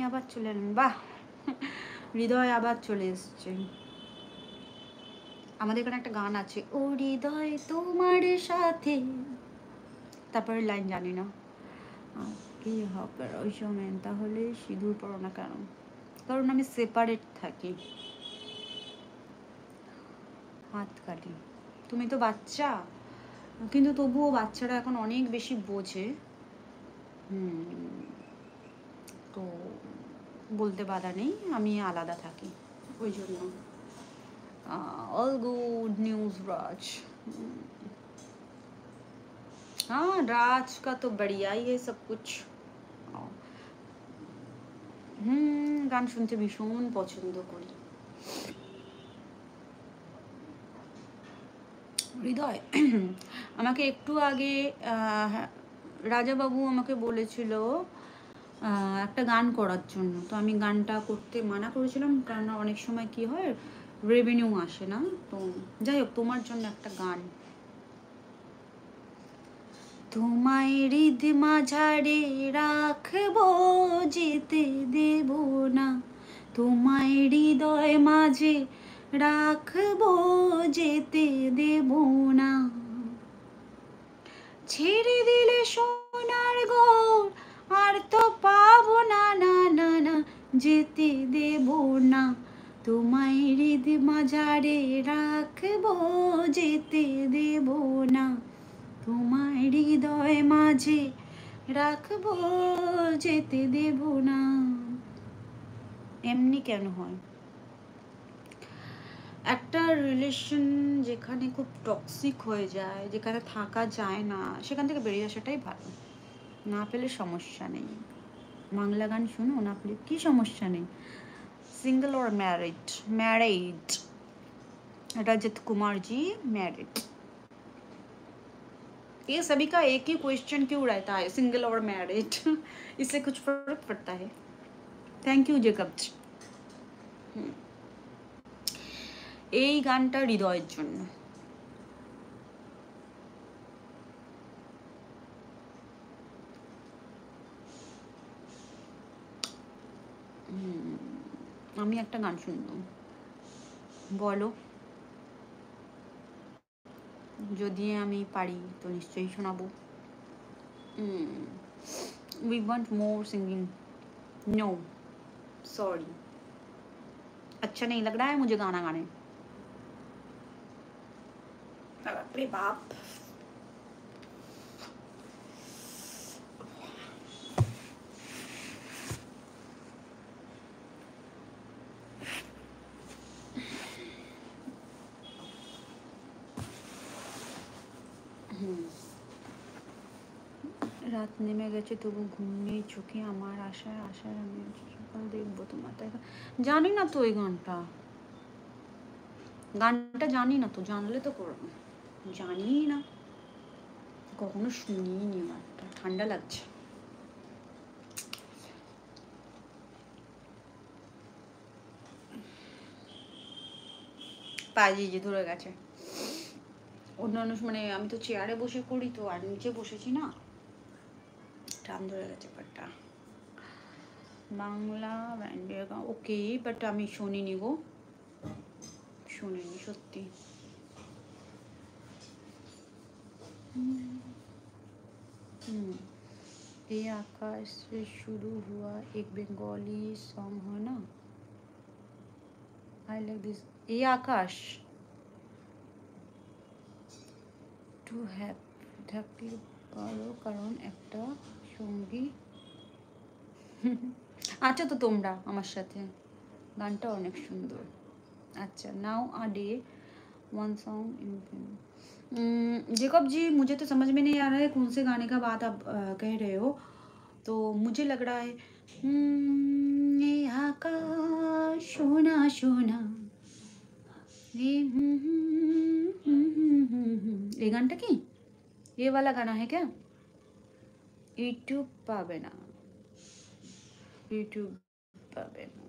আবার চলে এলেন, বাহ হৃদয় আবার চলে এসছে। আমাদের এখানে একটা গান আছে, ও হৃদয় তোমার সাথে, তারপরে লাইন জানি না কি হবে ওই সময়, তাহলে সিঁদুর পরো না কেন? কারণ আমি সেপারেট থাকি, হাত কাটি। তুমি তো বাচ্চা, কিন্তু তবুও বাচ্চারা এখন অনেক বেশি বোঝে। তো বলতে বাধা নেই, আমি আলাদা থাকি ওই জন্য। অল गुड न्यूज़ राज। हाँ राज का तो बढ़िया ही है सब कुछ। গান শুনতে ভীষণ পছন্দ করি। হৃদয় আমাকে একটু আগে রাজাবাবু আমাকে বলেছিল একটা গান করার জন্য, তো আমি গানটা করতে মানা করেছিলাম, কারণ অনেক সময় কি হয় রেভিনিউ আসে না। তো যাই হোক, তোমার জন্য একটা গান। তোমায় হৃদ মাঝারে রাখবো, যেতে দেব না, তোমায় হৃদয় মাঝে রাখবো, যেতে দেব না, ছেড়ে দিলে সোনার গৌর আর তো পাবো না, না না না, যেতে দেব না, তোমায় হৃদ মাঝারে রাখবো, যেতে দেব না, তোমায় হৃদয় মাঝে রাখবো, যেতে দেব না। এমনি কেন হয়? একটা রিলেশন যেখানে খুব টক্সিক হয়ে যায়, যেখানে থাকা যায় না, সেখান থেকে বেরিয়ে আসাটাই ভালো। না পেলে সমস্যা নেই, বাংলা গান শোনো, না পেলে কি সমস্যা নেই। সিঙ্গল और married? Married. Rajat Kumar ji married. ये सभी का एक ही क्वेश्चन क्यों रहता है, सिंगल और मैरिड? इससे कुछ फर्क पड़ता है? Thank you Jacob. এই গানটা হৃদয়ের জন্য। আমি একটা গান শুনলাম, বলো, যদি আমি পারি তো নিশ্চয়ই শোনাবো। We want more singing. No, sorry. अच्छा नहीं लग रहा है मुझे गाना गाने। अरे बाप, রাত নেমে গেছে তবু ঘুম নেই চোখে, আমার আশায় আশায় আমি সকাল দেখবো তোমার। তাই জানি না তো এই গানটা, গানটা জানি না তো, জানলে তো করবো, জানি না, কখনো শুনিনি গানটা। ঠান্ডা লাগছে। পাজি যে ধরে গেছে। অন্যান্য মানে আমি তো চেয়ারে বসে করি তো, আর নিচে বসেছি না, টান ধরে গেছে পাটটা। বাংলা ব্যান্ডের গান ওকে, বাট আমি শুনিনি গো, শুনিনি সত্যি। ये आकाश से शुरू हुआ एक बंगाली सॉन्ग है ना, आई लाइक दिस। ये आकाश টু থাকতে পারো কারণ একটা সঙ্গী। আচ্ছা তো তোমরা আমার সাথে, গানটা অনেক সুন্দর। अच्छा nowadays one song in. Jacob ji मुझे तो समझ में नहीं आ रहा है कौन से गाने का बात आप कह रहे हो, तो मुझे लग रहा है ये आकाश सोना सोना, ये गानটা কি, ये वाला गाना है क्या? यूट्यूब पाবে না, यूट्यूब पाবে না।